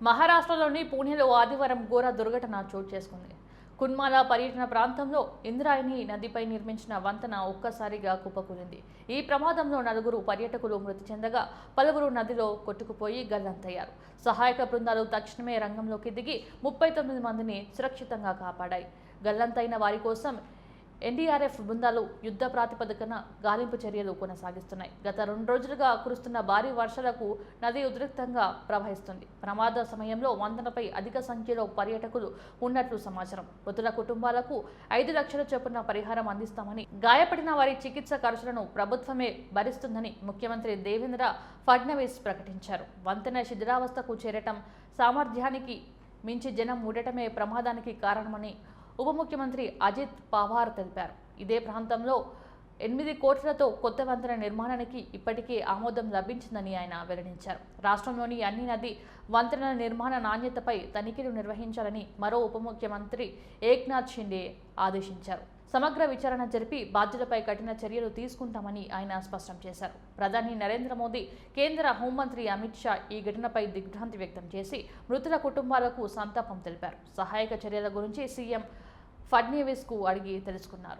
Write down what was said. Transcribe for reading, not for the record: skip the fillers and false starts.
మహారాష్ట్రలోని పూణేలో ఆదివారం ఘోర దుర్ఘటన చోటు చేసుకుంది. కున్మాల పర్యటన ప్రాంతంలో ఇంద్రాయణి నదిపై నిర్మించిన వంతెన ఒక్కసారిగా కుప్పకూలింది. ఈ ప్రమాదంలో 4 పర్యాటకులు మృతి చెందగా పలువురు నదిలో కొట్టుకుపోయి గల్లంతయ్యారు. సహాయక బృందాలు తక్షణమే రంగంలోకి దిగి 39 మందిని సురక్షితంగా కాపాడాయి. గల్లంతైన వారి కోసం ఎన్డీఆర్ఎఫ్ బృందాలు యుద్ధ ప్రాతిపదికన గాలింపు చర్యలు కొనసాగిస్తున్నాయి. గత 2 రోజులుగా కురుస్తున్న భారీ వర్షాలకు నది ఉధృతంగా ప్రవహిస్తుంది. ప్రమాద సమయంలో వంతెనపై అధిక సంఖ్యలో పర్యాటకులు ఉన్నట్లు సమాచారం. మృతుల కుటుంబాలకు 5 లక్షల చొప్పున పరిహారం అందిస్తామని, గాయపడిన వారి చికిత్స ఖర్చులను ప్రభుత్వమే భరిస్తుందని ముఖ్యమంత్రి దేవేంద్ర ఫడ్నవీస్ ప్రకటించారు. వంతెన శిథిలావస్థకు చేరటం, సామర్థ్యానికి మించి జనం ఉండటమే ప్రమాదానికి కారణమని ఉప ముఖ్యమంత్రి అజిత్ పవార్ తెలిపారు. ఇదే ప్రాంతంలో 8 కోట్లతో కొత్త వంతెన నిర్మాణానికి ఇప్పటికే ఆమోదం లభించిందని ఆయన వెల్లడించారు. రాష్ట్రంలోని అన్ని నది వంతెనల నిర్మాణ నాణ్యతపై తనిఖీలు నిర్వహించాలని మరో ఉప ముఖ్యమంత్రి ఏక్నాథ్ షిండే ఆదేశించారు. సమగ్ర విచారణ జరిపి బాధ్యులపై కఠిన చర్యలు తీసుకుంటామని ఆయన స్పష్టం చేశారు. ప్రధాని నరేంద్ర మోదీ, కేంద్ర హోంమంత్రి అమిత్ షా ఈ ఘటనపై దిగ్భ్రాంతి వ్యక్తం చేసి మృతుల కుటుంబాలకు సంతాపం తెలిపారు. సహాయక చర్యల గురించి సీఎం ఫడ్నవీస్కు అడిగి తెలుసుకున్నారు.